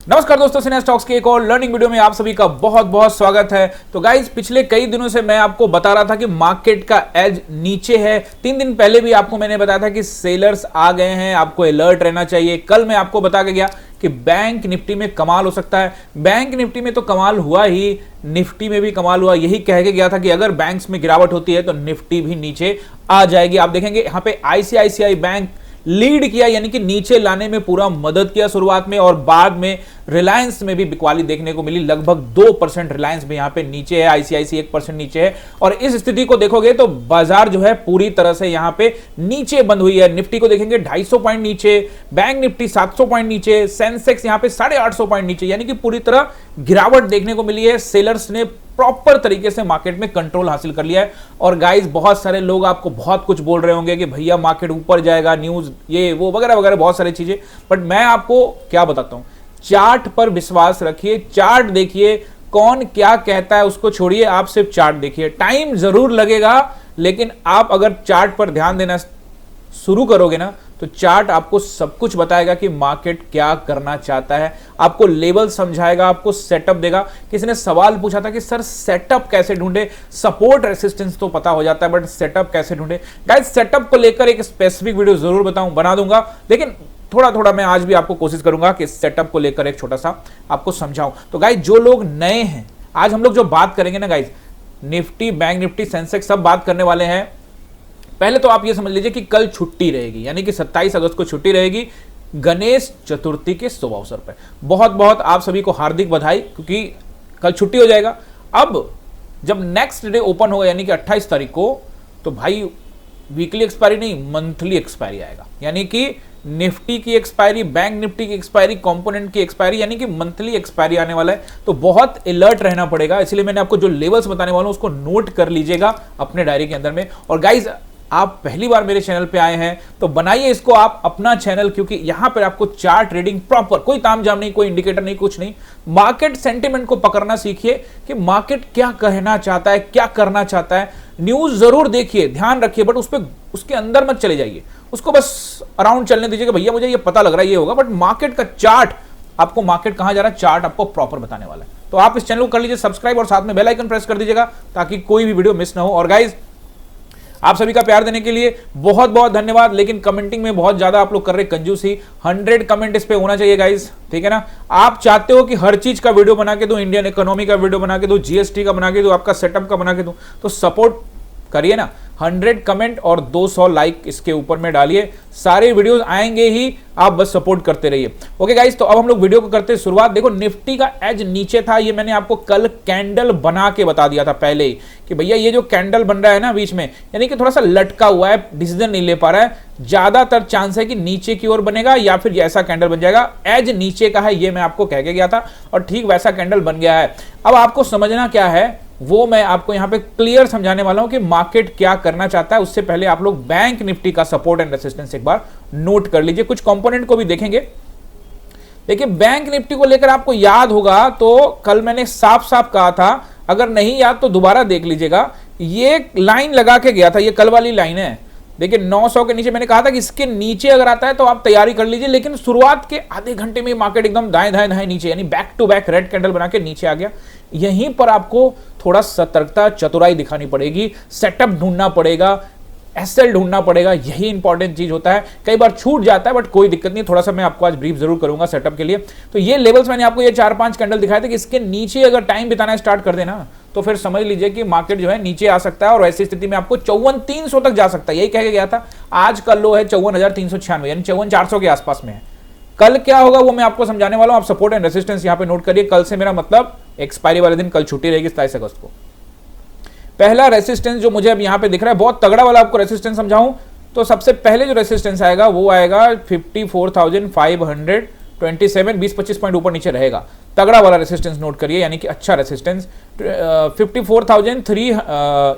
नमस्कार दोस्तों, सिने स्टॉक्स के एक और लर्निंग वीडियो में आप सभी का बहुत बहुत स्वागत है। तो गाइज, पिछले कई दिनों से मैं आपको बता रहा था कि मार्केट का एज नीचे है। 3 दिन पहले भी आपको मैंने बताया था कि सेलर्स आ गए हैं, आपको अलर्ट रहना चाहिए। कल मैं आपको बता के गया कि बैंक निफ्टी में कमाल हो सकता है। बैंक निफ्टी में तो कमाल हुआ ही, निफ्टी में भी कमाल हुआ। यही कह के गया था कि अगर बैंक्स में गिरावट होती है तो निफ्टी भी नीचे आ जाएगी। आप देखेंगे यहाँ पे आईसीआईसीआई बैंक लीड किया, यानी कि नीचे लाने में पूरा मदद किया शुरुआत में, और बाद में रिलायंस में भी बिकवाली देखने को मिली। लगभग 2% रिलायंस में यहां पे नीचे है, आईसीआईसी 1% नीचे है। और इस स्थिति को देखोगे तो बाजार जो है पूरी तरह से यहां पे नीचे बंद हुई है। निफ्टी को देखेंगे 250 पॉइंट नीचे, बैंक निफ्टी 700 पॉइंट नीचे, सेंसेक्स यहां पे 850 पॉइंट नीचे, यानी कि पूरी तरह गिरावट देखने को मिली है। सेलर्स ने प्रॉपर तरीके से मार्केट में कंट्रोल हासिल कर लिया है। और गाइस, बहुत सारे लोग आपको बहुत कुछ बोल रहे होंगे कि भैया मार्केट ऊपर जाएगा, न्यूज ये वो वगैरह वगैरह बहुत सारी चीजें, बट मैं आपको क्या बताता हूं, चार्ट पर विश्वास रखिए, चार्ट देखिए, कौन क्या कहता है उसको छोड़िए, आप सिर्फ चार्ट देखिए। टाइम जरूर लगेगा, लेकिन आप अगर चार्ट पर ध्यान देना शुरू करोगे ना तो चार्ट आपको सब कुछ बताएगा कि मार्केट क्या करना चाहता है, आपको लेवल समझाएगा, आपको सेटअप देगा। किसी ने सवाल पूछा था कि सर सेटअप कैसे ढूंढे, सपोर्ट रेसिस्टेंस तो पता हो जाता है बट सेटअप कैसे ढूंढे। गाइस, सेटअप को लेकर एक स्पेसिफिक वीडियो जरूर बना दूंगा, लेकिन थोड़ा थोड़ा मैं आज भी आपको कोशिश करूंगा कि सेटअप को लेकर एक छोटा सा आपको समझाऊं। तो गाइस, जो लोग नए हैं, आज हम लोग जो बात करेंगे ना guys, Nifty, bank Nifty, Sensex सब बात करने वाले हैं। पहले तो आप ये समझ लीजिए कि कल छुट्टी रहेगी, यानी कि 27 अगस्त को छुट्टी रहेगी, गणेश चतुर्थी के शुभ अवसर पर। बहुत बहुत आप सभी को हार्दिक बधाई, क्योंकि कल छुट्टी हो जाएगा। अब जब नेक्स्ट डे ओपन होगा, यानी कि 28 तारीख को, तो भाई वीकली एक्सपायरी नहीं, मंथली एक्सपायरी आएगा, यानी कि निफ्टी की एक्सपायरी, बैंक निफ्टी की एक्सपायरी, कंपोनेंट की एक्सपायरी, यानी कि मंथली एक्सपायरी आने वाला है। तो बहुत अलर्ट रहना पड़ेगा, इसलिए मैंने आपको जो लेवल्स बताने वाला हूं उसको नोट कर लीजिएगा अपने डायरी के अंदर में। और गाइज, आप पहली बार मेरे चैनल पे आए हैं तो बनाइए इसको आप अपना चैनल, क्योंकि यहां पर आपको चार्ट रीडिंग प्रॉपर, कोई तामझाम नहीं, कोई इंडिकेटर नहीं, कुछ नहीं, मार्केट सेंटिमेंट को पकड़ना सीखिए कि मार्केट क्या कहना चाहता है, क्या करना चाहता है। न्यूज जरूर देखिए, ध्यान रखिए, बट उसके अंदर मत चले जाइए, उसको बस अराउंड चलने दीजिए कि भैया मुझे ये पता लग रहा है ये होगा, बट मार्केट का चार्ट, आपको मार्केट कहां जा रहा है, चार्ट आपको प्रॉपर बताने वाला है। तो आप इस चैनल को कर लीजिए सब्सक्राइब और साथ में बेल आइकन प्रेस कर दीजिएगा ताकि कोई भी वीडियो मिस ना हो। और गाइज, आप सभी का प्यार देने के लिए बहुत बहुत धन्यवाद। लेकिन कमेंटिंग में बहुत ज्यादा आप लोग कर रहे कंजूसी, 100 कमेंट इस पे होना चाहिए गाइस, ठीक है ना। आप चाहते हो कि हर चीज का वीडियो बना के दूं, इंडियन इकोनॉमी का वीडियो बना के दूं, जीएसटी का बना के दूं, आपका सेटअप का बना के दूं, तो सपोर्ट करिए ना। 100 कमेंट और 200 लाइक इसके ऊपर में डालिए, सारे वीडियोस आएंगे ही, आप बस सपोर्ट करते रहिए। ओके गाइस, तो अब हम लोग वीडियो को करते हैं शुरुआत। देखो, निफ्टी का एज नीचे था, ये मैंने आपको कल कैंडल बना के बता दिया था पहले ही कि भैया ये जो कैंडल बन रहा है ना बीच में, यानी कि थोड़ा सा लटका हुआ है, डिसीजन नहीं ले पा रहा है, ज्यादातर चांस है कि नीचे की ओर बनेगा या फिर ऐसा कैंडल बन जाएगा। एज नीचे का है, ये मैं आपको कह के गया था और ठीक वैसा कैंडल बन गया है। अब आपको समझना क्या है वो मैं आपको यहां पे क्लियर समझाने वाला हूं कि मार्केट क्या करना चाहता है। उससे पहले आप लोग बैंक निफ्टी का सपोर्ट एंड रेसिस्टेंस एक बार नोट कर लीजिए, कुछ कंपोनेंट को भी देखेंगे। देखिए, बैंक निफ्टी को लेकर आपको याद होगा तो कल मैंने साफ साफ कहा था, अगर नहीं याद तो दोबारा देख लीजिएगा, ये लाइन लगा के गया था, ये कल वाली लाइन है। देखिए, 900 के नीचे मैंने कहा था कि इसके नीचे अगर आता है तो आप तैयारी कर लीजिए, लेकिन शुरुआत के आधे घंटे में मार्केट एकदम दाएं दाएं दाएं नीचे, यानी back to back red candle बना के नीचे आ गया। यहीं पर आपको थोड़ा सतर्कता, चतुराई दिखानी पड़ेगी, सेटअप ढूंढना पड़ेगा, एसएल ढूंढना पड़ेगा, यही इंपॉर्टेंट चीज होता है। कई बार छूट जाता है बट कोई दिक्कत नहीं, थोड़ा सा मैं आपको आज ब्रीफ जरूर करूंगा सेटअप के लिए। तो ये लेवल्स मैंने आपको ये 4-5 कैंडल दिखाए थे कि इसके नीचे अगर टाइम बिताना स्टार्ट कर देना तो फिर समझ लीजिए कि मार्केट जो है नीचे आ सकता है, और ऐसी स्थिति में आपको 54,300 तक जा सकता है। यही कह के गया था। आज का लो है 54,396, यानी 54,400 के आसपास में है। कल क्या होगा वो मैं आपको समझाने वाला हूं। आप सपोर्ट एंड रेसिस्टेंस यहां पे नोट करिए। कल से मेरा मतलब एक्सपायरी वाले दिन, कल छुट्टी रहेगी 27 अगस्त को। पहला रेसिस्टेंस जो मुझे अब यहां पे दिख रहा है, बहुत तगड़ा वाला आपको रेसिस्टेंस समझाऊं तो सबसे पहले जो रेसिस्टेंस आएगा वो आएगा 54,527, 20-25 पॉइंट ऊपर नीचे रहेगा। तगड़ा वाला रेसिस्टेंस नोट करिए, यानी कि अच्छा रेसिस्टेंस। 54,003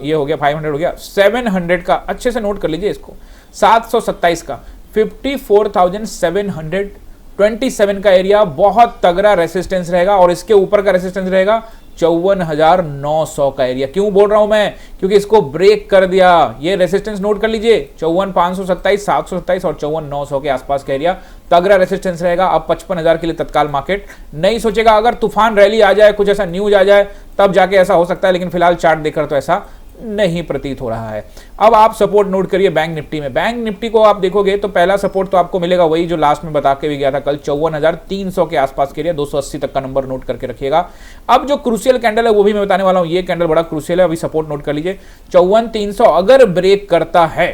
ये हो गया, 500 हो गया, 700 का अच्छे से नोट कर लीजिए इसको, 727 का 54,727 का एरिया बहुत तगड़ा रेसिस्टेंस रहेगा। और इसके ऊपर का रेसिस्टेंस रहेगा 54,900 का एरिया। क्यों बोल रहा हूं मैं? क्योंकि इसको ब्रेक कर दिया। ये रेसिस्टेंस नोट कर लीजिए, 54,527, 727 और 54,900 के आसपास का एरिया तगड़ा रेसिस्टेंस रहेगा। अब 55,000 के लिए तत्काल मार्केट नहीं सोचेगा। अगर तूफान रैली आ जाए, कुछ ऐसा न्यूज आ जाए, तब जाके ऐसा हो सकता है, लेकिन फिलहाल चार्ट देखकर तो ऐसा नहीं प्रतीत हो रहा है। अब आप सपोर्ट नोट करिए बैंक निफ्टी में। बैंक निफ्टी को आप देखोगे तो पहला सपोर्ट तो आपको मिलेगा वही जो लास्ट में बता के भी गया था कल, 54,300 के आसपास के लिए 280 तक का नंबर नोट करके रखिएगा। अब जो क्रूशियल कैंडल है वो भी मैं बताने वाला हूं, ये कैंडल बड़ा क्रूशियल है, अभी सपोर्ट नोट कर लीजिए। 54,300 अगर ब्रेक करता है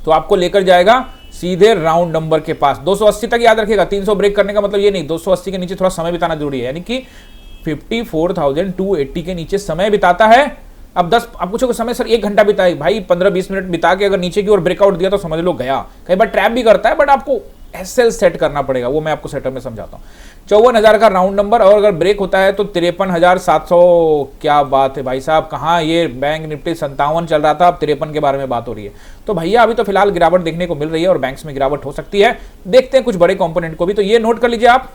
तो आपको लेकर जाएगा सीधे राउंड नंबर के पास 280 तक। याद रखिएगा 300 ब्रेक करने का मतलब ये नहीं, 280 के नीचे थोड़ा समय बिताना जरूरी है, यानी कि 54,280 के नीचे समय बिताता है। अब 10 आप पूछोगे समय सर 1 घंटा बिताए, भाई 15-20 मिनट बिता के अगर नीचे की ओर ब्रेकआउट दिया तो समझ लो गया। कई बार ट्रैप भी करता है, बट आपको एसएल सेट करना पड़ेगा, वो मैं आपको सेटअप में समझाता हूँ। 54,000 का राउंड नंबर, और अगर ब्रेक होता है तो 53,700। क्या बात है भाई साहब, कहाँ ये बैंक निफ्टी 57 चल रहा था, अब 53 के बारे में बात हो रही है। तो भैया अभी तो फिलहाल गिरावट देखने को मिल रही है और बैंक्स में गिरावट हो सकती है। देखते हैं कुछ बड़े कंपोनेंट को भी, तो ये नोट कर लीजिए आप।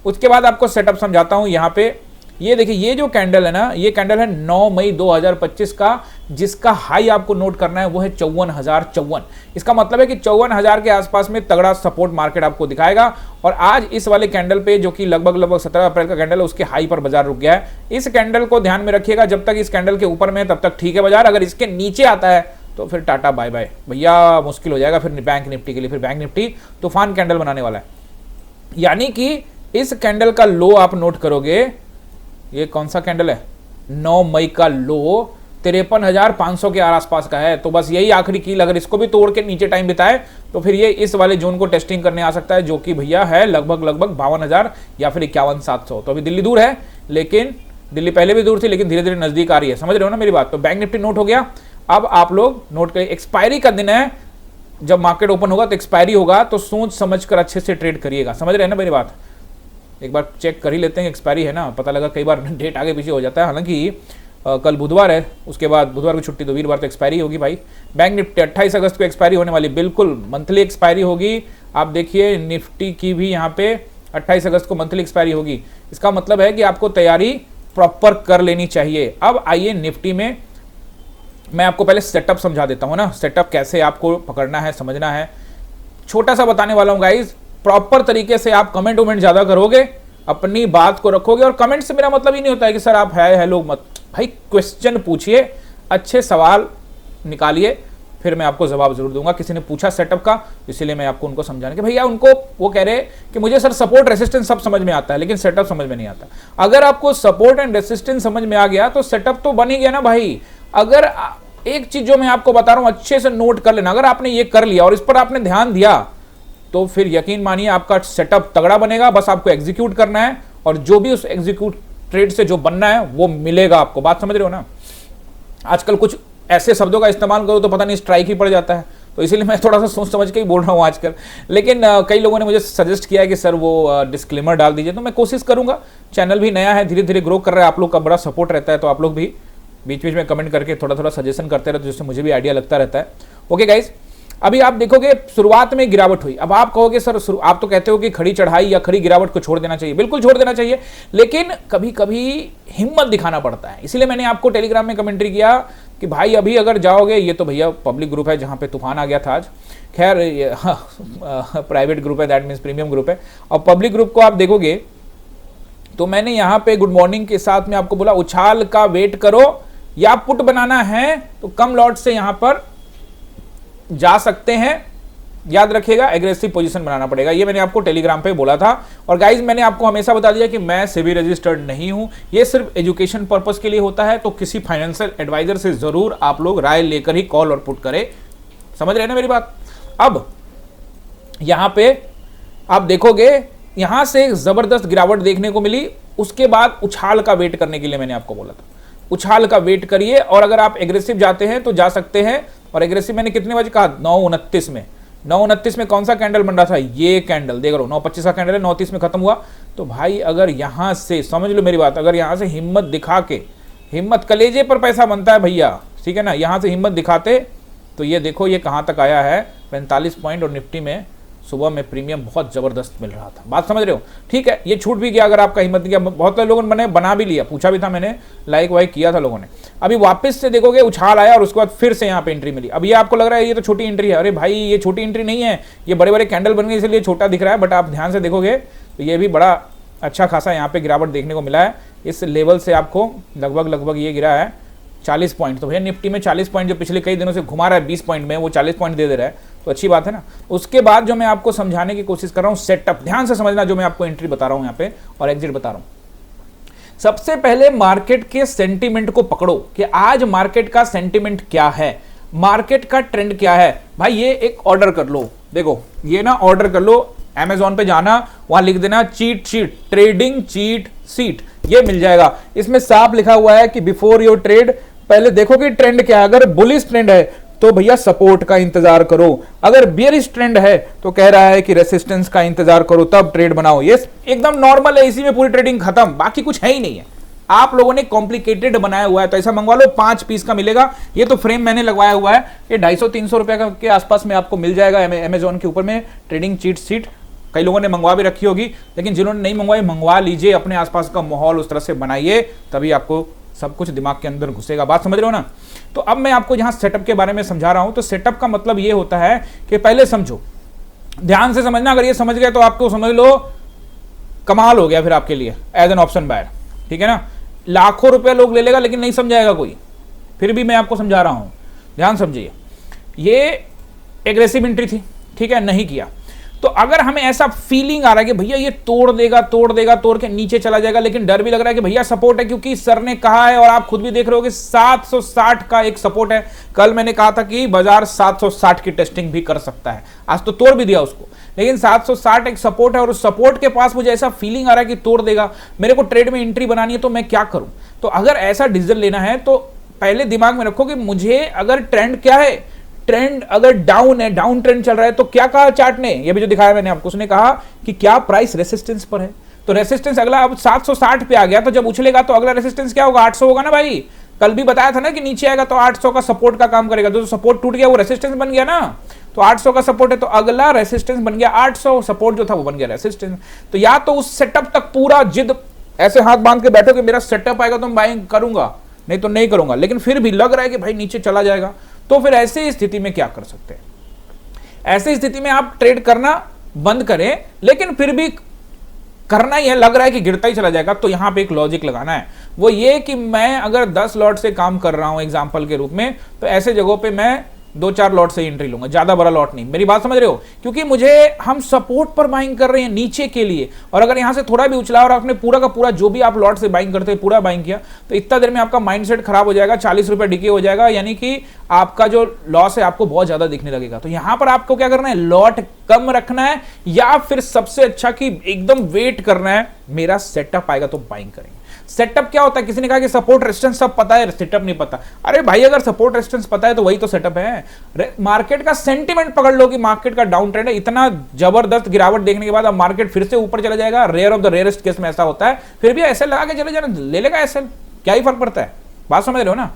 उसके बाद आपको सेटअप समझाता हूं। यहाँ पे ये देखिए, ये जो कैंडल है ना, ये कैंडल है 9 मई 2025 का, जिसका हाई आपको नोट करना है वो है 54,054। इसका मतलब है कि 54,000 के आसपास में तगड़ा सपोर्ट मार्केट आपको दिखाएगा। और आज इस वाले कैंडल पे जो कि लगभग 17 अप्रैल का कैंडल है, उसके हाई पर बाजार रुक गया है। इस कैंडल को ध्यान में रखिएगा, जब तक इस कैंडल के ऊपर में तब तक ठीक है बाजार। अगर इसके नीचे आता है तो फिर टाटा बाय बाय भैया, मुश्किल हो जाएगा फिर बैंक निफ्टी के लिए। फिर बैंक निफ्टी तूफान कैंडल बनाने वाला है। यानी कि इस कैंडल का लो आप नोट करोगे, ये कौन सा कैंडल है, 9 मई का लो 53,500 के आसपास का है। तो बस यही आखिरी कील, अगर इसको भी तोड़ के नीचे टाइम बिताए तो फिर ये इस वाले जोन को टेस्टिंग करने आ सकता है, जो कि भैया है लगभग 52,000 या फिर 51,700। तो अभी दिल्ली दूर है, लेकिन दिल्ली पहले भी दूर थी, लेकिन धीरे धीरे नजदीक आ रही है। समझ रहे हो ना मेरी बात? तो बैंक निफ्टी नोट हो गया। अब आप लोग नोट करिए, एक्सपायरी का दिन है, जब मार्केट ओपन होगा तो एक्सपायरी होगा, तो सोच समझ कर अच्छे से ट्रेड करिएगा। समझ रहे हैं ना मेरी बात? एक बार चेक कर ही लेते हैं, एक्सपायरी है ना, पता लगा कई बार डेट आगे पीछे हो जाता है। हालांकि कल बुधवार है, उसके बाद बुधवार की छुट्टी, तो वीरवार तो एक्सपायरी होगी भाई। बैंक निफ्टी 28 अगस्त को एक्सपायरी होने वाली, बिल्कुल मंथली एक्सपायरी होगी। आप देखिए निफ्टी की भी यहाँ पे 28 अगस्त को मंथली एक्सपायरी होगी। इसका मतलब है कि आपको तैयारी प्रॉपर कर लेनी चाहिए। अब आइए निफ्टी में मैं आपको पहले सेटअप समझा देता हूँ ना, सेटअप कैसे आपको पकड़ना है, समझना है। छोटा सा बताने वाला हूँ गाइज, प्रॉपर तरीके से आप कमेंट वमेंट ज्यादा करोगे, अपनी बात को रखोगे। और कमेंट से मेरा मतलब ही नहीं होता है कि सर आप है लोग मत, भाई क्वेश्चन पूछिए, अच्छे सवाल निकालिए, फिर मैं आपको जवाब जरूर दूंगा। किसी ने पूछा सेटअप का, इसीलिए मैं आपको उनको समझाने के, भैया उनको वो कह रहे कि मुझे सर सपोर्ट रेसिस्टेंस सब समझ में आता है, लेकिन सेटअप समझ में नहीं आता। अगर आपको सपोर्ट एंड रेसिस्टेंस समझ में आ गया तो सेटअप तो बन ही गया ना भाई। अगर एक चीज जो मैं आपको बता रहा हूं अच्छे से नोट कर लेना, अगर आपने ये कर लिया और इस पर आपने ध्यान दिया तो फिर यकीन मानिए आपका सेटअप तगड़ा बनेगा। बस आपको एग्जीक्यूट करना है, और जो भी उस एग्जीक्यूट ट्रेड से जो बनना है वो मिलेगा आपको। बात समझ रहे हो ना? आजकल कुछ ऐसे शब्दों का इस्तेमाल करो तो पता नहीं स्ट्राइक ही पड़ जाता है, तो इसीलिए मैं थोड़ा सा सोच समझ के ही बोल रहा हूँ आजकल। लेकिन कई लोगों ने मुझे सजेस्ट किया है कि सर वो डिस्क्लेमर डाल दीजिए, तो मैं कोशिश करूंगा। चैनल भी नया है, धीरे धीरे ग्रो कर रहा है, आप लोग का बड़ा सपोर्ट रहता है, तो आप लोग भी बीच बीच में कमेंट करके थोड़ा थोड़ा सजेशन करते रहते, जिससे मुझे भी आइडिया लगता रहता है। ओके गाइज, अभी आप देखोगे शुरुआत में गिरावट हुई। अब आप कहोगे सर आप तो कहते हो कि खड़ी चढ़ाई या खड़ी गिरावट को छोड़ देना चाहिए, बिल्कुल छोड़ देना चाहिए, लेकिन कभी कभी हिम्मत दिखाना पड़ता है। इसलिए मैंने आपको टेलीग्राम में कमेंट्री किया कि भाई अभी अगर जाओगे, ये तो भैया पब्लिक ग्रुप है जहां पे तूफान आ गया था आज, खैर प्राइवेट ग्रुप है, दैट मीन्स प्रीमियम ग्रुप है। और पब्लिक ग्रुप को आप देखोगे तो मैंने यहाँ पे गुड मॉर्निंग के साथ में आपको बोला उछाल का वेट करो, या पुट बनाना है तो कम लॉट से यहां पर जा सकते हैं। याद रखिएगा एग्रेसिव पोजीशन बनाना पड़ेगा, ये मैंने आपको टेलीग्राम पे बोला था। और गाइज मैंने आपको हमेशा बता दिया कि मैं सेबी रजिस्टर्ड नहीं हूं, ये सिर्फ एजुकेशन पर्पस के लिए होता है। तो किसी फाइनेंशियल एडवाइजर से जरूर आप लोग राय लेकर ही कॉल और पुट करें। समझ रहे हैं ना मेरी बात? अब यहां पे आप देखोगे यहां से जबरदस्त गिरावट देखने को मिली, उसके बाद उछाल का वेट करने के लिए मैंने आपको बोला था, उछाल का वेट करिए। और अगर आप एग्रेसिव जाते हैं तो जा सकते हैं। और एग्रेसिव मैंने कितने बजे कहा? 9:29 में। 9:29 में कौन सा कैंडल बन रहा था? ये कैंडल देख रहा हूं, 9:25 का कैंडल है, 9:30 में खत्म हुआ। तो भाई अगर यहां से समझ लो मेरी बात, अगर यहां से हिम्मत दिखा के, हिम्मत कलेजे पर पैसा बनता है भैया, ठीक है ना, यहां से हिम्मत दिखाते तो ये देखो ये कहां तक आया है, 45 पॉइंट, और निफ्टी में सुबह में प्रीमियम बहुत जबरदस्त मिल रहा था। बात समझ रहे हो? ठीक है, ये छूट भी गया अगर आपका हिम्मत नहीं किया। बहुत लोगों ने बना भी लिया, पूछा भी था मैंने, लाइक वाइक किया था लोगों ने। अभी वापस से देखोगे उछाल आया और उसके बाद फिर से यहाँ पे एंट्री मिली। अब ये आपको लग रहा है ये तो छोटी एंट्री है, अरे भाई ये छोटी एंट्री नहीं है, ये बड़े बड़े कैंडल बन गए इसलिए छोटा दिख रहा है, बट आप ध्यान से देखोगे तो ये भी बड़ा अच्छा खासा यहाँ पे गिरावट देखने को मिला है। इस लेवल से आपको लगभग ये गिरा है 40 पॉइंट। तो भैया निफ्टी में 40 पॉइंट जो पिछले कई दिनों से घुमा रहा है 20 पॉइंट में, वो 40 पॉइंट दे रहा है, तो अच्छी बात है ना। उसके बाद जो मैं आपको समझाने की कोशिश कर रहा हूँ सेटअप, ध्यान से समझना जो मैं आपको एंट्री बता रहा हूँ यहाँ पे और एग्जिट बता रहा हूँ। सबसे पहले मार्केट के सेंटीमेंट को पकड़ो कि आज मार्केट का सेंटीमेंट क्या है, मार्केट का ट्रेंड क्या है। भाई ये एक ऑर्डर कर लो, देखो ये ना ऑर्डर कर लो, अमेजॉन पे जाना, वहां लिख देना cheat sheet, trading cheat seat, ये मिल जाएगा। इसमें साफ लिखा हुआ है कि बिफोर योर ट्रेड पहले देखो कि ट्रेंड क्या है। अगर बुलिश ट्रेंड है तो भैया सपोर्ट का इंतजार करो, अगर बेयरिश ट्रेंड है तो कह रहा है कि रेसिस्टेंस का इंतजार करो तब ट्रेड बनाओ। ये एकदम नॉर्मल है, इसी में पूरी ट्रेडिंग खत्म, बाकी कुछ है ही नहीं है। आप लोगों ने कॉम्प्लिकेटेड बनाया हुआ है तो ऐसा मंगवा लो, 5 पीस का मिलेगा। ये तो फ्रेम मैंने लगवाया हुआ है, ये 250-300 रुपए के आसपास में आपको मिल जाएगा अमेजॉन के ऊपर में ट्रेडिंग चीट सीट। कई लोगों ने मंगवा भी रखी होगी, लेकिन जिन्होंने नहीं मंगवाई मंगवा लीजिए, अपने आसपास का माहौल उस तरह से बनाइए, तभी आपको सब कुछ दिमाग के अंदर घुसेगा। बात समझ रहे हो ना? तो अब मैं आपको यहां सेटअप के बारे में समझा रहा हूं। तो सेटअप का मतलब ये होता है कि पहले समझो, ध्यान से समझना, अगर ये समझ गए तो आपको समझ लो कमाल हो गया फिर आपके लिए एज एन ऑप्शन बायर, ठीक है ना। लाखों रुपए लोग ले लेगा लेकिन नहीं समझाएगा कोई, फिर भी मैं आपको समझा रहा हूं, ध्यान समझिए। ये एग्रेसिव एंट्री थी, ठीक है, नहीं किया तो अगर हमें ऐसा फीलिंग आ रहा है कि भैया ये तोड़ देगा तोड़ के नीचे चला जाएगा, लेकिन डर भी लग रहा है कि भैया सपोर्ट है, क्योंकि सर ने कहा है और आप खुद भी देख रहे हो कि 760 का एक सपोर्ट है। कल मैंने कहा था कि बाजार 760 की टेस्टिंग भी कर सकता है, आज तो तोड़ भी दिया उसको, लेकिन 760 एक सपोर्ट है और उस सपोर्ट के पास मुझे ऐसा फीलिंग आ रहा है कि तोड़ देगा, मेरे को ट्रेड में एंट्री बनानी है तो मैं क्या करूं। तो अगर ऐसा डिसीजन लेना है तो पहले दिमाग में रखो कि मुझे अगर ट्रेंड क्या है, ट्रेंड अगर डाउन है, डाउन ट्रेंड चल रहा है, तो क्या कहा चार्ट ने, ये भी जो दिखाया मैंने आपको, उसने कहा कि क्या प्राइस रेसिस्टेंस पर है। तो रेसिस्टेंस अगला अब 760 पे आ गया, तो जब उछलेगा तो अगला रेसिस्टेंस क्या होगा, 800 होगा ना भाई। कल भी बताया था ना कि नीचे आएगा तो 800 का सपोर्ट का काम करेगा, तो सपोर्ट टूट गया वो रेसिस्टेंस बन गया ना। तो 800 का सपोर्ट है तो अगला रेसिस्टेंस बन गया 800, सपोर्ट जो था वो बन गया रेसिस्टेंस। तो या तो उस सेटअप तक पूरा जिद ऐसे हाथ बांध के बैठो कि मेरा सेटअप आएगा तो मैं बाइंग करूंगा, नहीं तो नहीं करूंगा, लेकिन फिर भी लग रहा है कि भाई नीचे चला जाएगा, तो फिर ऐसी स्थिति में क्या कर सकते हैं। ऐसी स्थिति में आप ट्रेड करना बंद करें, लेकिन फिर भी करना ही है, लग रहा है कि गिरता ही चला जाएगा, तो यहां पे एक लॉजिक लगाना है, वो ये कि मैं अगर 10 लॉट से काम कर रहा हूं एग्जांपल के रूप में, तो ऐसे जगहों पे मैं 2-4 लॉट से एंट्री लूंगा, ज्यादा बड़ा लॉट नहीं। मेरी बात समझ रहे हो? क्योंकि मुझे हम सपोर्ट पर बाइंग कर रहे हैं नीचे के लिए, और अगर यहां से थोड़ा भी उछला और आपने पूरा का पूरा जो भी आप लॉट से बाइंग करते हैं पूरा बाइंग किया, तो इतना देर में आपका माइंडसेट खराब हो जाएगा, 40 रुपए डिके हो जाएगा, यानी कि आपका जो लॉस है आपको बहुत ज्यादा दिखने लगेगा। तो यहां पर आपको क्या करना है, लॉट कम रखना है, या फिर सबसे अच्छा कि एकदम वेट करना है, मेरा सेटअप आएगा तो बाइंग करेंगे। सेटअप क्या होता है, किसी ने कहा कि सपोर्ट रेजिस्टेंस सब पता है, सेटअप नहीं पता। अरे भाई अगर सपोर्ट रेजिस्टेंस पता है तो वही तो सेटअप है। मार्केट का सेंटीमेंट पकड़ लो कि मार्केट का डाउन ट्रेंड है, इतना जबरदस्त गिरावट देखने के बाद अब मार्केट फिर से ऊपर चला जाएगा, rare of the rarest case में ऐसा होता है, फिर भी एसएल लगा के चले जाना, ले लेगा एसएल, क्या ही फर्क पड़ता है। बात समझ रहे हो ना?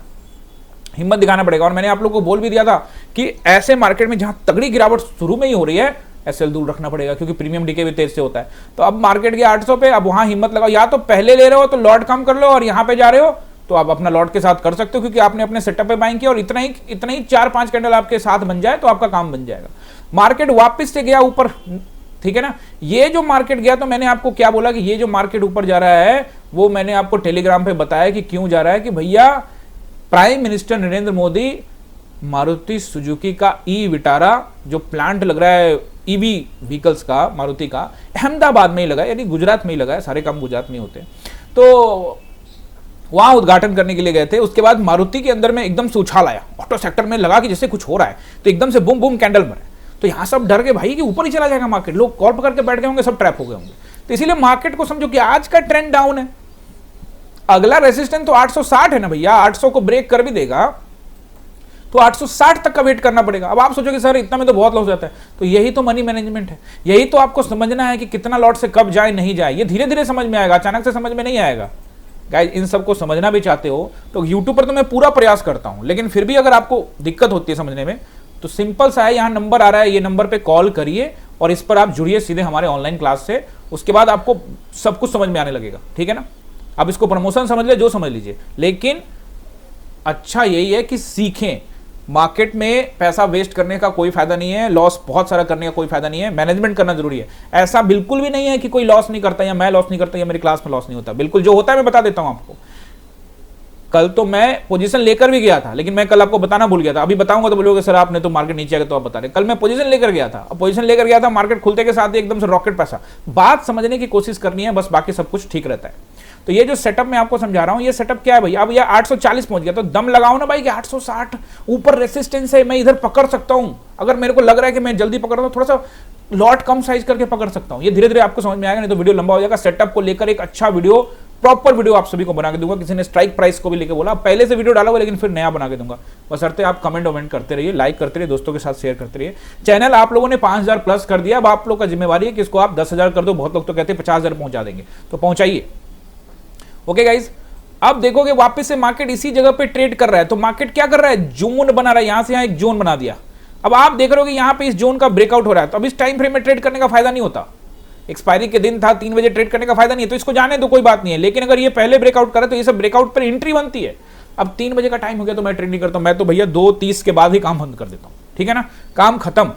हिम्मत दिखाना पड़ेगा। और मैंने आप लोगों को बोल भी दिया था कि ऐसे मार्केट में जहां तगड़ी गिरावट शुरू में ही हो रही है, एसएल दूर रखना पड़ेगा, क्योंकि प्रीमियम डीके भी तेज से होता है। तो अब मार्केट के 800 पे, अब वहां हिम्मत लगाओ, या तो पहले ले रहे हो तो लॉट कम कर लो, और यहां पे जा रहे हो तो आप अपना लॉट के साथ कर सकते हो, क्योंकि आपने अपने सेटअप पे बाइंग किया, और इतना ही 4-5 कैंडल आपके साथ बन जाए तो आपका काम बन जाएगा। मार्केट वापस से गया ऊपर, ठीक है ना। ये जो मार्केट गया, तो मैंने आपको क्या बोला कि ये जो मार्केट ऊपर जा रहा है, वो मैंने आपको टेलीग्राम पे बताया कि क्यों जा रहा है, कि भैया prime minister Narendra Modi Maruti Suzuki का ई विटारा जो प्लांट लग रहा है ईवी व्हीकल्स का, मारुति का, अहमदाबाद में ही लगा है, यानी गुजरात में ही लगा है, सारे काम गुजरात में होते हैं, तो वहां उद्घाटन करने के लिए गए थे। उसके बाद मारुति के अंदर में एकदम से उछाल आया, ऑटो सेक्टर में लगा कि जैसे कुछ हो रहा है, तो एकदम से बूम बूम कैंडल मरे। तो यहां सब डर गए भाई कि ऊपर ही चला जाएगा मार्केट, लोग कॉल पकड़ के बैठ गए होंगे, सब ट्रैप हो गए होंगे। तो इसीलिए मार्केट को समझो कि आज का ट्रेंड डाउन है, अगला रेजिस्टेंस तो 860 है ना भैया, 800 को ब्रेक कर भी देगा तो 860 तक का वेट करना पड़ेगा। अब आप सोचोगे सर इतना में तो बहुत लॉस हो जाता है, तो यही तो मनी मैनेजमेंट है, यही तो आपको समझना है कि कितना लॉट से कब जाए नहीं जाए। ये धीरे धीरे समझ में आएगा, अचानक से समझ में नहीं आएगा। गाइस इन सबको समझना भी चाहते हो तो यूट्यूब पर तो मैं पूरा प्रयास करता हूं, लेकिन फिर भी अगर आपको दिक्कत होती है समझने में, तो सिंपल सा है, यहाँ नंबर आ रहा है, ये नंबर पे कॉल करिए और इस पर आप जुड़िए सीधे हमारे ऑनलाइन क्लास से, उसके बाद आपको सब कुछ समझ में आने लगेगा, ठीक है ना। आप इसको प्रमोशन समझ ले, जो समझ लीजिए, लेकिन अच्छा यही है कि सीखें। मार्केट में पैसा वेस्ट करने का कोई फायदा नहीं है, लॉस बहुत सारा करने का कोई फायदा नहीं है, मैनेजमेंट करना जरूरी है। ऐसा बिल्कुल भी नहीं है कि कोई लॉस नहीं करता, या मैं लॉस नहीं करता, या मेरी क्लास में लॉस नहीं होता। बिल्कुल जो होता है मैं बता देता हूं आपको। कल तो मैं पोजीशन लेकर भी गया था, लेकिन मैं कल आपको बताना भूल गया था। अभी बताऊंगा तो बोलोगे सर आपने तो मार्केट नीचे आ गया तो आप बता रहे। कल मैं पोजीशन लेकर गया था, अब पोजीशन लेकर गया था, मार्केट खुलते के साथ ही एकदम से रॉकेट पैसा। बात समझने की कोशिश करनी है बस, बाकी सब कुछ ठीक रहता है। तो ये जो सेटअप मैं आपको समझा रहा हूं, ये सेटअप क्या है भाई। अब ये 840 पहुंच गया तो दम लगाओ ना भाई कि 860 ऊपर रेसिस्टेंस है, मैं इधर पकड़ सकता हूं। अगर मेरे को लग रहा है कि मैं जल्दी पकड़ रहा हूं, थोड़ा सा लॉट कम साइज करके पकड़ सकता हूं। ये धीरे धीरे आपको समझ में आएगा, नहीं तो वीडियो लंबा हो जाएगा। सेटअप को लेकर एक अच्छा वीडियो, प्रॉपर वीडियो आप सभी को बना के दूंगा। किसी ने स्ट्राइक प्राइस को भी लेके बोला, पहले से वीडियो डाला हुआ, लेकिन फिर नया बना के दूंगा। बशर्ते आप कमेंट वमेंट करते रहिए, लाइक करते रहिए, दोस्तों के साथ शेयर करते रहिए। चैनल आप लोगों ने 5000 प्लस कर दिया, अब आप लोग का जिम्मेवारी है कि इसको आप 10,000 कर दो। बहुत लोग तो कहते हैं 50,000 पहुंचा देंगे, तो पहुंचाइए। ओके गाइज, अब देखोगे वापस से मार्केट इसी जगह पे ट्रेड कर रहा है। तो मार्केट क्या कर रहा है, जोन बना रहा है, यहां से यहां एक जोन बना दिया। अब आप देख रहे हो कि यहां पे इस जोन का ब्रेकआउट हो रहा है, तो अब इस टाइम फ्रेम में ट्रेड करने का फायदा नहीं होता। एक्सपायरी के दिन था, 3 बजे ट्रेड करने का फायदा नहीं है, तो इसको जाने दो, कोई बात नहीं है। लेकिन अगर ये पहले ब्रेकआउट करे तो ये सब ब्रेकआउट पर एंट्री बनती है। अब 3 बजे का टाइम हो गया तो मैं ट्रेड नहीं करता हूं, मैं तो भैया 2:30 के बाद ही काम बंद कर देता हूं, ठीक है ना, काम खत्म।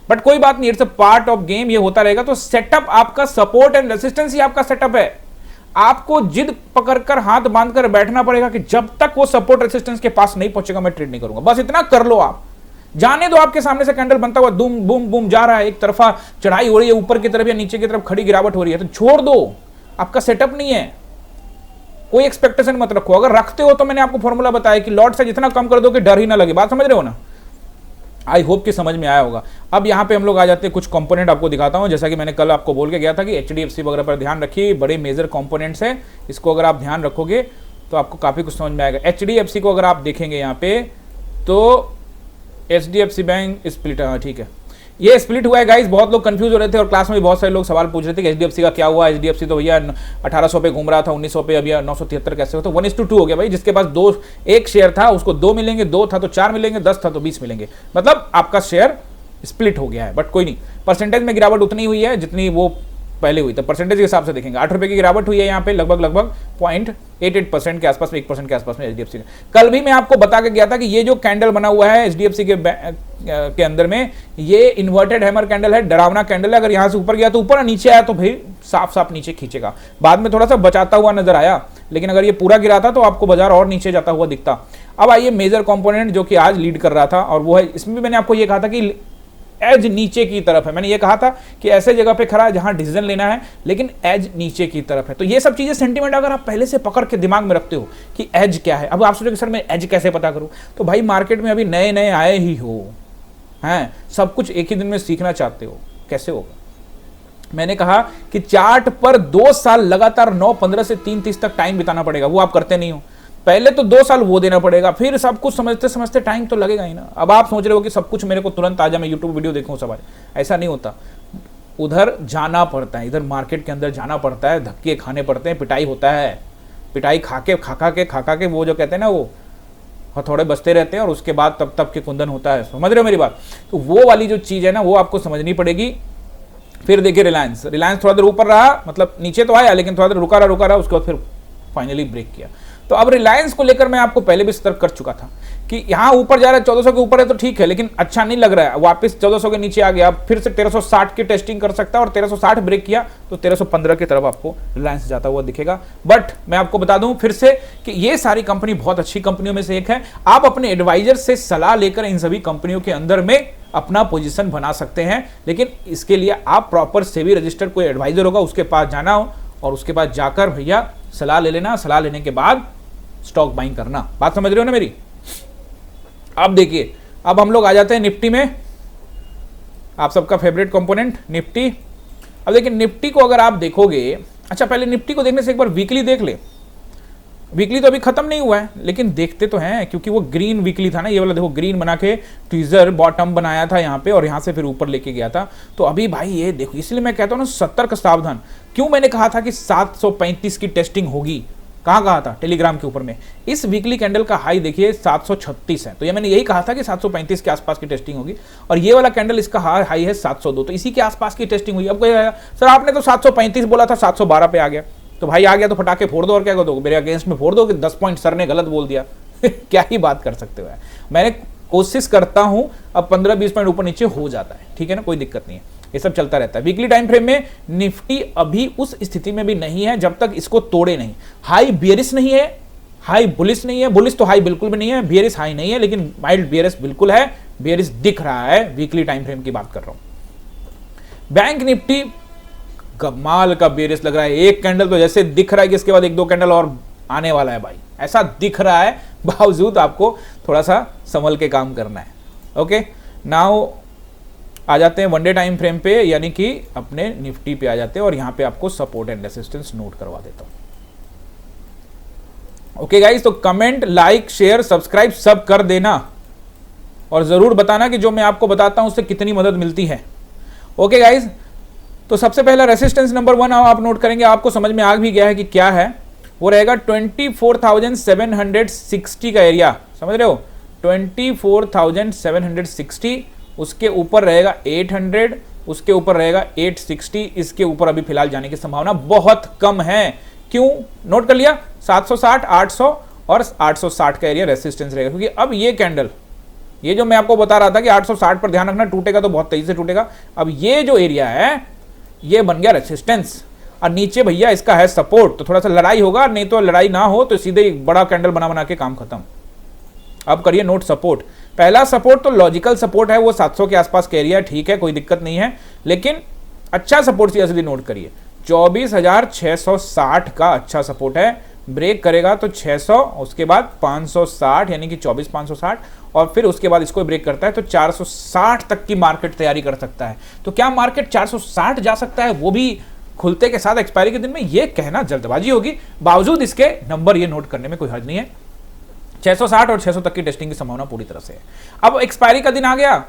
बट कोई बात नहीं, it's a part of game, ये होता रहेगा। तो सेटअप आपका सपोर्ट एंड रेसिस्टेंस ही आपका सेटअप है। आपको जिद पकड़कर हाथ बांधकर बैठना पड़ेगा कि जब तक वो सपोर्ट रेसिस्टेंस के पास नहीं पहुंचेगा मैं ट्रेड नहीं करूंगा। बस इतना कर लो आप, जाने दो। आपके सामने से कैंडल बनता हुआ बूम बूम बूम जा रहा है, एक तरफा चढ़ाई हो रही है ऊपर की तरफ या नीचे की तरफ खड़ी गिरावट हो रही है, तो छोड़ दो। आपका सेटअप नहीं है, कोई एक्सपेक्टेशन मत रखो। अगर रखते हो तो मैंने आपको फॉर्मूला बताया कि लॉट साइज इतना कम कर दो कि डर ही ना लगे। बात समझ रहे हो ना, आई होप कि समझ में आया होगा। अब यहाँ पे हम लोग आ जाते हैं, कुछ कंपोनेंट आपको दिखाता हूँ। जैसा कि मैंने कल आपको बोल के गया था कि HDFC वगैरह पर ध्यान रखिए, बड़े मेजर कंपोनेंट्स हैं, इसको अगर आप ध्यान रखोगे तो आपको काफ़ी कुछ समझ में आएगा। HDFC को अगर आप देखेंगे यहाँ पे तो HDFC बैंक स्प्लिट, ठीक है, ये स्प्लिट हुआ है गाइस। बहुत लोग कंफ्यूज हो रहे थे और क्लास में भी बहुत सारे लोग सवाल पूछ रहे थे कि HDFC का क्या हुआ। HDFC तो भैया 1800 पे घूम रहा था, 1900 पे, अभी 973 कैसे हो। तो 1:2 हो गया भाई। जिसके पास एक शेयर था उसको 2 मिलेंगे, 2 था तो 4 मिलेंगे, 10 था तो 20 मिलेंगे। मतलब आपका शेयर स्प्लिट हो गया है। बट कोई नहीं, परसेंटेज में गिरावट उतनी हुई है जितनी वो पहले हुई। तो परसेंटेज के हिसाब से देखेंगे 8 रुपए की गिरावट हुई है यहाँ पे, लगभग 0.88% के आसपास में, 1% के आसपास में HDFC का। कल भी मैं आपको बता के गया था कि ये जो कैंडल बना हुआ है HDFC के अंदर में, ये इन्वर्टेड हैमर कैंडल है, डरावना कैंडल है। अगर यहाँ से ऊपर गया तो ऊपर, नीचे आया तो भाई साफ साफ नीचे खींचेगा। बाद में थोड़ा सा बचाता हुआ नजर आया, लेकिन अगर ये पूरा गिरा था तो आपको बाजार और नीचे जाता हुआ दिखता। अब आइए मेजर कंपोनेंट जो कि आज लीड कर रहा था, और वो है, इसमें भी मैंने आपको ये कहा था कि एज नीचे की तरफ है। मैंने ये कहा था कि ऐसे जगह पे खड़ा है जहां डिसीजन लेना है, लेकिन एज नीचे की तरफ है। तो ये सब चीजें, सेंटीमेंट अगर आप पहले से पकड़ के दिमाग में रखते हो कि एज क्या है। अब आप सोचोगे सर मैं एज कैसे पता करूं, तो भाई मार्केट में अभी नए नए आए ही हो हैं, सब कुछ एक ही दिन में सीखना चाहते हो, कैसे होगा। मैंने कहा कि चार्ट पर 2 साल लगातार 9:15 से 3:30 तक टाइम बिताना पड़ेगा, वो आप करते नहीं हो। पहले तो 2 साल वो देना पड़ेगा, फिर सब कुछ समझते समझते टाइम तो लगेगा ही ना। अब आप सोच रहे हो कि सब कुछ मेरे को तुरंत आ जाए, मैं यूट्यूब वीडियो देखूं सब, ऐसा नहीं होता। उधर जाना पड़ता है, इधर मार्केट के अंदर जाना पड़ता है, धक्के खाने पड़ते हैं, पिटाई होता है। पिटाई खा के वो जो कहते हैं ना, वो हथौड़े बजते रहते हैं और उसके बाद तब के कुंदन होता है। समझ रहे हो मेरी बात। तो वो वाली जो चीज़ है ना, वो आपको समझनी पड़ेगी। फिर देखिए रिलायंस थोड़ा देर ऊपर रहा, मतलब नीचे तो आया लेकिन थोड़ा देर रुका रहा, उसके बाद फिर फाइनली ब्रेक किया। तो अब रिलायंस को लेकर मैं आपको पहले भी सतर्क कर चुका था कि यहाँ ऊपर जा रहा है, 1400 के ऊपर है तो ठीक है, लेकिन अच्छा नहीं लग रहा है। वापस 1400 के नीचे आ गया, फिर से 1360 की टेस्टिंग कर सकता है, और 1360 ब्रेक किया तो 1315 की तरफ आपको रिलायंस जाता हुआ दिखेगा। बट मैं आपको बता दूं फिर से कि ये सारी कंपनी बहुत अच्छी कंपनियों में से एक है। आप अपने एडवाइजर से सलाह लेकर इन सभी कंपनियों के अंदर में अपना पोजीशन बना सकते हैं, लेकिन इसके लिए आप प्रॉपर सेबी रजिस्टर्ड कोई एडवाइजर होगा उसके पास जाना हो, और उसके पास जाकर भैया सलाह ले लेना। सलाह लेने के बाद स्टॉक बाइंग करना। बात समझ रहे हो ना मेरी। अब देखिए, अब हम लोग आ जाते हैं निफ्टी में, आप सबका फेवरेट कंपोनेंट निफ्टी। अब देखिए निफ्टी को अगर आप देखोगे, अच्छा पहले निफ्टी को देखने से एक बार वीकली देख ले। वीकली तो अभी खत्म नहीं हुआ है, लेकिन देखते तो हैं, क्योंकि वो ग्रीन वीकली था ना, ये वाला देखो ग्रीन बना के ट्वीजर बॉटम बनाया था यहाँ पे, और यहाँ से फिर ऊपर लेके गया था। तो अभी भाई ये देखो, इसलिए मैं कहता हूँ ना, 70 का सावधान। क्यों मैंने कहा था कि 735 की टेस्टिंग होगी, कहाँ कहा था, टेलीग्राम के ऊपर में। इस वीकली कैंडल का हाई देखिए 736 है, तो ये मैंने यही कहा था कि 735 के आसपास की टेस्टिंग होगी, और ये वाला कैंडल इसका हाई है 702, तो इसी के आसपास की टेस्टिंग हुई। अब कोई सर आपने तो 735 बोला था, 712 पे आ गया, तो भाई आ गया तो फटाके फोड़ दो, और क्या कर दो, मेरे अगेंस्ट में फोड़ दो कि 10 पॉइंट सर ने गलत बोल दिया। क्या ही बात कर सकते हो। मैंने कोशिश करता हूं, अब 15-20 पॉइंट ऊपर नीचे हो जाता है, ठीक है ना, कोई दिक्कत नहीं है, ये सब चलता रहता है। वीकली टाइम फ्रेम में निफ्टी अभी उस स्थिति में भी नहीं है जब तक इसको तोड़े नहीं। हाई बियरिश नहीं है, हाई बुलिश नहीं है, बुलिश तो हाई बिल्कुल भी नहीं है, बियरिश हाई नहीं है, लेकिन माइल्ड बियरिश बिल्कुल है, बियरिश दिख रहा है। वीकली टाइम फ्रेम की बात कर रहा हूं। बैंक निफ्टी कमाल का बियरिश लग रहा है, एक कैंडल तो जैसे दिख रहा है कि इसके बाद 1-2 कैंडल और आने वाला है भाई, ऐसा दिख रहा है, बावजूद आपको थोड़ा सा संभल के काम करना है। ओके, नाउ आ जाते हैं वनडे टाइम फ्रेम पे, यानी कि अपने निफ्टी पे आ जाते हैं, और यहां पे आपको सपोर्ट एंड रेजिस्टेंस नोट करवा देता हूं। ओके गाइस, तो कमेंट, लाइक, शेयर, सब्सक्राइब सब कर देना, और जरूर बताना कि जो मैं आपको बताता हूं उससे कितनी मदद मिलती है। ओके गाइस, तो सबसे पहला रेजिस्टेंस नंबर 1 आप नोट करेंगे, आपको समझ में आ भी गया है कि क्या है, वो रहेगा 24,760 का एरिया, समझ रहे हो, 24,760, उसके ऊपर रहेगा 800, उसके ऊपर रहेगा 860, इसके ऊपर अभी फिलहाल जाने की संभावना बहुत कम है। क्यों, नोट कर लिया, 760, 800 और 860 का एरिया रेजिस्टेंस रहेगा, क्योंकि अब ये कैंडल, ये जो मैं आपको बता रहा था कि 860 पर ध्यान रखना, टूटेगा तो बहुत तेजी से टूटेगा, अब ये जो एरिया है ये बन गया रेजिस्टेंस, और नीचे भैया इसका है सपोर्ट, तो थोड़ा सा लड़ाई होगा, नहीं तो लड़ाई ना हो तो सीधे एक बड़ा कैंडल बना बना के काम खत्म। अब करिए नोट सपोर्ट, पहला सपोर्ट तो लॉजिकल सपोर्ट है, वो 700 के आसपास का एरिया, ठीक है, कोई दिक्कत नहीं है, लेकिन अच्छा सपोर्ट सीधे नोट करिए, 24,660 का अच्छा सपोर्ट है, ब्रेक करेगा तो 600, उसके बाद 560, यानी कि 24,560, और फिर उसके बाद इसको ब्रेक करता है तो 460 तक की मार्केट तैयारी कर सकता है। तो क्या मार्केट 460 जा सकता है, वो भी खुलते के साथ एक्सपायरी के दिन में, ये कहना जल्दबाजी होगी, बावजूद इसके नंबर ये नोट करने में कोई हर्ज नहीं है। 660 और 600 तक की टेस्टिंग की संभावना पूरी तरह से है। अब एक्सपायरी का दिन आ गया,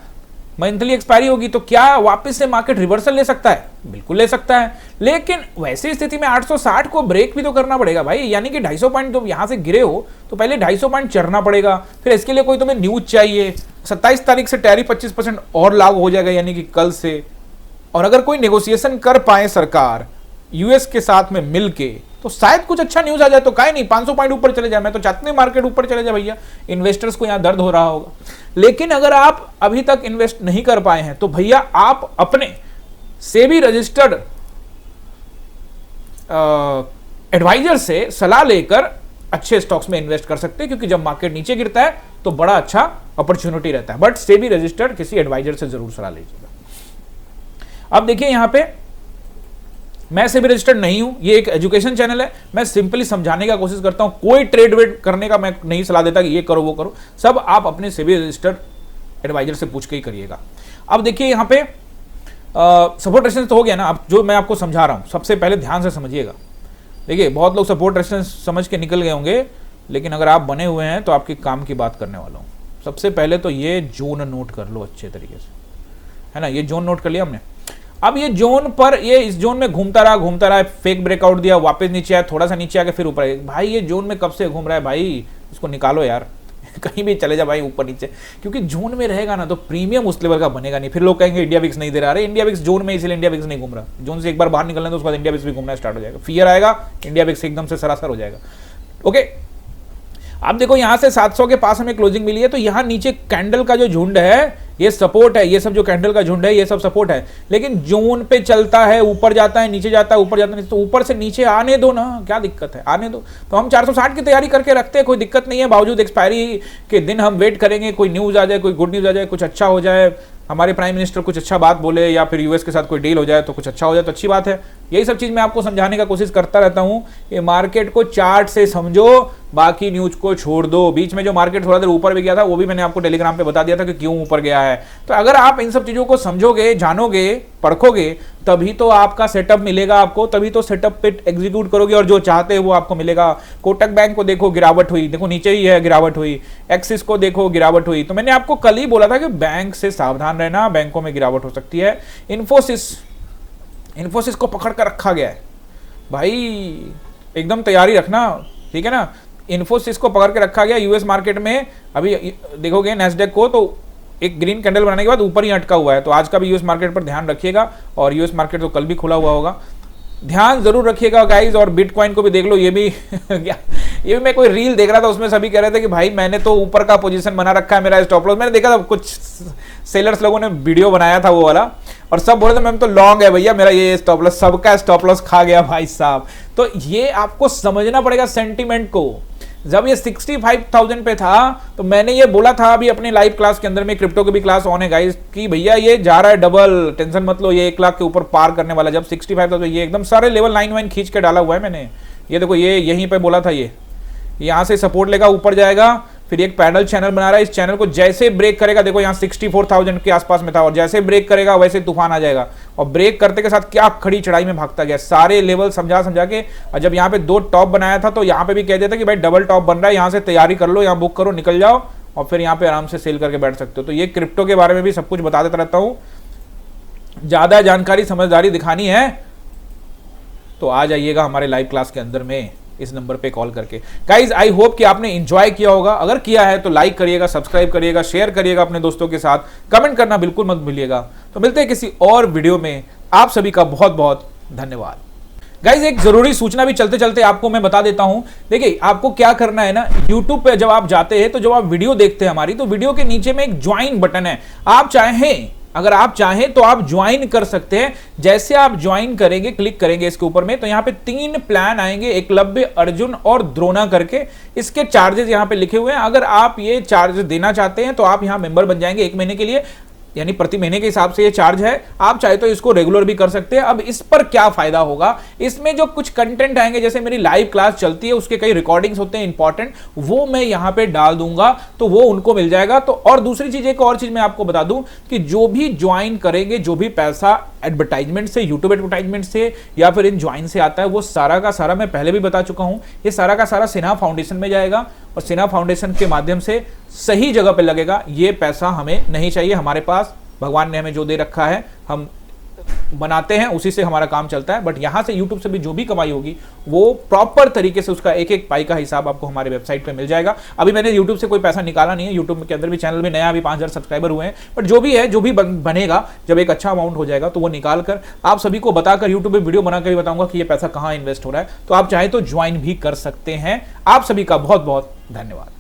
मंथली एक्सपायरी होगी, तो क्या वापस से मार्केट रिवर्सल ले सकता है, बिल्कुल ले सकता है, लेकिन वैसी स्थिति में 860 को ब्रेक भी तो करना पड़ेगा भाई, यानी कि 250 पॉइंट तो यहां से गिरे हो तो पहले 250 पॉइंट चढ़ना पड़ेगा, फिर इसके लिए कोई तुम्हें न्यूज चाहिए। 27 तारीख से टैरिफ 25% और लागू हो जाएगा, यानी कि कल से, और अगर कोई नेगोशिएशन कर पाए सरकार यूएस के साथ में मिलके, तो शायद कुछ अच्छा न्यूज आ जाए, तो काहे नहीं 500 पॉइंट ऊपर चले जाए, मैं तो चाहता हूं मार्केट ऊपर चले जाए भैया, इन्वेस्टर्स को यहां दर्द हो रहा होगा। लेकिन अगर आप अभी तक इन्वेस्ट नहीं कर पाए हैं तो भैया आप अपने सेबी रजिस्टर्ड एडवाइजर से सलाह लेकर अच्छे स्टॉक्स में इन्वेस्ट कर सकते हैं, क्योंकि जब मार्केट नीचे गिरता है तो बड़ा अच्छा अपॉर्चुनिटी रहता है, बट सेबी रजिस्टर्ड किसी एडवाइजर से जरूर सलाह लीजिएगा। अब देखिए यहां पे मैं सेबी रजिस्टर्ड नहीं हूं, ये एक एजुकेशन चैनल है, मैं सिंपली समझाने का कोशिश करता हूं, कोई ट्रेड वेड करने का मैं नहीं सलाह देता कि ये करो वो करो, सब आप अपने सेबी रजिस्टर्ड एडवाइजर से पूछ के ही करिएगा। अब देखिए यहां पे सपोर्ट रेजिस्टेंस तो हो गया ना, अब जो मैं आपको समझा रहा हूं सबसे पहले ध्यान से समझिएगा। देखिए बहुत लोग सपोर्ट रेजिस्टेंस समझ के निकल गए होंगे, लेकिन अगर आप बने हुए हैं तो आपके काम की बात करने वाला हूं। सबसे पहले तो ये जोन नोट कर लो अच्छे तरीके से, है ना, ये जोन नोट कर लिया हमने। अब ये जोन पर, ये इस जोन में घूमता रहा, फेक ब्रेकआउट दिया, वापस नीचे आया, थोड़ा सा नीचे आके फिर ऊपर आया। भाई ये जोन में कब से घूम रहा है भाई, इसको निकालो यार कहीं भी चले जा भाई ऊपर नीचे, क्योंकि जोन में रहेगा ना तो प्रीमियम उस लेवल का बनेगा नहीं, फिर लोग कहेंगे इंडिया विक्स नहीं दे रहा, अरे इंडिया विक्स जोन में, इसलिए इंडिया विक्स नहीं घूम रहा, जोन से एक बार बाहर निकलना तो उसके बाद इंडिया विक्स भी घूमना स्टार्ट हो जाएगा, फियर आएगा, इंडिया विक्स एकदम से सरासर हो जाएगा। ओके, अब देखो यहां से 700 के पास हमें क्लोजिंग मिली है, तो यहां नीचे कैंडल का जो झुंड है ये सपोर्ट है, ये सब जो कैंडल का झुंड है ये सब सपोर्ट है, लेकिन जोन पे चलता है, ऊपर जाता है, नीचे जाता है, ऊपर जाता है, तो ऊपर से नीचे आने दो ना, क्या दिक्कत है, आने दो। तो हम 460 की तैयारी करके रखते हैं, कोई दिक्कत नहीं है, बावजूद एक्सपायरी के दिन हम वेट करेंगे, कोई न्यूज आ जाए, कोई गुड न्यूज आ जाए, कुछ अच्छा हो जाए, हमारे प्राइम मिनिस्टर कुछ अच्छा बात बोले, या फिर यूएस के साथ कोई डील हो जाए तो कुछ अच्छा हो जाए तो अच्छी बात है। यही सब चीज मैं आपको समझाने का कोशिश करता रहता हूं कि मार्केट को चार्ट से समझो, बाकी न्यूज को छोड़ दो। बीच में जो मार्केट थोड़ा देर ऊपर भी गया था वो भी मैंने आपको टेलीग्राम पे बता दिया था कि क्यों ऊपर गया है। तो अगर आप इन सब चीजों को समझोगे, जानोगे, परखोगे, तभी तो आपका सेटअप मिलेगा आपको, तभी तो सेटअप पे एग्जीक्यूट करोगे और जो चाहते हैं वो आपको मिलेगा। कोटक बैंक को देखो गिरावट हुई, देखो नीचे ही है, गिरावट हुई। एक्सिस को देखो गिरावट हुई। तो मैंने आपको कल ही बोला था कि बैंक से सावधान रहना, बैंकों में गिरावट हो सकती है। इन्फोसिस को पकड़ कर रखा गया है भाई, एकदम तैयारी रखना, ठीक है ना। इन्फोसिस को पकड़ के रखा गया यूएस मार्केट में, अभी देखोगे नैस्डैक को तो एक ग्रीन कैंडल बनाने के बाद ऊपर ही अटका हुआ है। तो आज का भी यूएस मार्केट पर ध्यान रखिएगा, और यूएस मार्केट तो कल भी खुला हुआ होगा, ध्यान जरूर रखिएगा गाइज। और बिटकॉइन को भी देख लो, ये भी ये भी मैं कोई रील देख रहा था, उसमें सभी कह रहे थे कि भाई मैंने तो ऊपर का पोजीशन बना रखा है, मेरा स्टॉप लॉस। मैंने देखा था कुछ सेलर्स लोगों ने वीडियो बनाया था वो वाला, और सब बोल रहे थे मैम तो लॉन्ग है भैया मेरा ये स्टॉप लॉस, सबका स्टॉप लॉस खा गया भाई साहब। तो ये आपको समझना पड़ेगा सेंटीमेंट को। जब ये 65,000 पे था तो मैंने ये बोला था अभी अपने लाइव क्लास के अंदर में, क्रिप्टो की भी क्लास ऑन है गाइस, कि भैया ये जा रहा है डबल, टेंशन मत लो, ये 1 लाख के ऊपर पार करने वाला। जब 65,000 ये एकदम सारे लेवल 9 खींच के डाला हुआ है मैंने। ये देखो, ये यहीं पे बोला था, ये यहाँ से सपोर्ट लेगा, ऊपर जाएगा, फिर एक पैडल चैनल बना रहा है। इस चैनल को जैसे ब्रेक करेगा, देखो यहाँ 64,000 के आसपास में था, और जैसे ब्रेक करेगा वैसे तूफान आ जाएगा। और ब्रेक करते के साथ क्या खड़ी चढ़ाई में भागता गया, सारे लेवल समझा के। और जब यहाँ पे 2 टॉप बनाया था तो यहाँ पे भी कह देता कि भाई डबल टॉप बन रहा है, यहाँ से तैयारी कर लो, यहाँ बुक करो, निकल जाओ, और फिर यहाँ पे आराम से सेल करके बैठ सकते हो। तो ये क्रिप्टो के बारे में भी सब कुछ बता देता रहता हूँ। ज्यादा जानकारी समझदारी दिखानी है तो आ जाइएगा हमारे लाइव क्लास के अंदर में, इस नंबर पे कॉल करके। गाइज आई होप कि आपने एंजॉय किया होगा, अगर किया है तो लाइक करिएगा, सब्सक्राइब करिएगा, शेयर करिएगा अपने दोस्तों के साथ, कमेंट करना बिल्कुल मत भूलिएगा। तो मिलते हैं किसी और वीडियो में, आप सभी का बहुत बहुत धन्यवाद। गाइज एक जरूरी सूचना भी चलते चलते आपको मैं बता देता हूं। देखिए आपको क्या करना है ना, YouTube पे जब आप जाते हैं तो जब आप वीडियो देखते हैं हमारी, तो वीडियो के नीचे में एक ज्वाइन बटन है, आप चाहें, अगर आप चाहें तो आप ज्वाइन कर सकते हैं। जैसे आप ज्वाइन करेंगे, क्लिक करेंगे इसके ऊपर में, तो यहाँ पे 3 प्लान आएंगे, एकलव्य, अर्जुन और द्रोणा करके। इसके चार्जेस यहाँ पे लिखे हुए हैं। अगर आप ये चार्ज देना चाहते हैं तो आप यहाँ मेंबर बन जाएंगे 1 महीने के लिए, यानी प्रति महीने के हिसाब से ये चार्ज है। आप चाहे तो इसको रेगुलर भी कर सकते हैं। अब इस पर क्या फायदा होगा, इसमें जो कुछ कंटेंट आएंगे, जैसे मेरी लाइव क्लास चलती है उसके कई रिकॉर्डिंग्स होते हैं इंपॉर्टेंट, वो मैं यहाँ पे डाल दूंगा, तो वो उनको मिल जाएगा। तो और दूसरी चीज, एक और चीज मैं आपको बता दूं कि जो भी ज्वाइन करेंगे, जो भी पैसा एडवर्टाइजमेंट से, यूट्यूब एडवर्टाइजमेंट से या फिर इन ज्वाइन से आता है, वो सारा का सारा मैं पहले भी बता चुका हूं, ये सारा का सारा सिन्हा फाउंडेशन में जाएगा, और सिन्हा फाउंडेशन के माध्यम से सही जगह पे लगेगा। ये पैसा हमें नहीं चाहिए, हमारे पास भगवान ने हमें जो दे रखा है हम बनाते हैं, उसी से हमारा काम चलता है। बट यहां से यूट्यूब से भी जो भी कमाई होगी वो प्रॉपर तरीके से, उसका एक एक पाई का हिसाब आपको हमारे वेबसाइट पे मिल जाएगा। अभी मैंने यूट्यूब से कोई पैसा निकाला नहीं है, यूट्यूब के अंदर भी चैनल में नया अभी 5000 सब्सक्राइबर हुए हैं, बट जो भी है, जो भी बनेगा, जब एक अच्छा अमाउंट हो जाएगा तो वो निकाल कर आप सभी को बताकर, यूट्यूब पे वीडियो बनाकर भी बताऊंगा कि ये पैसा कहां इन्वेस्ट हो रहा है। तो आप चाहे तो ज्वाइन भी कर सकते हैं। आप सभी का बहुत बहुत धन्यवाद।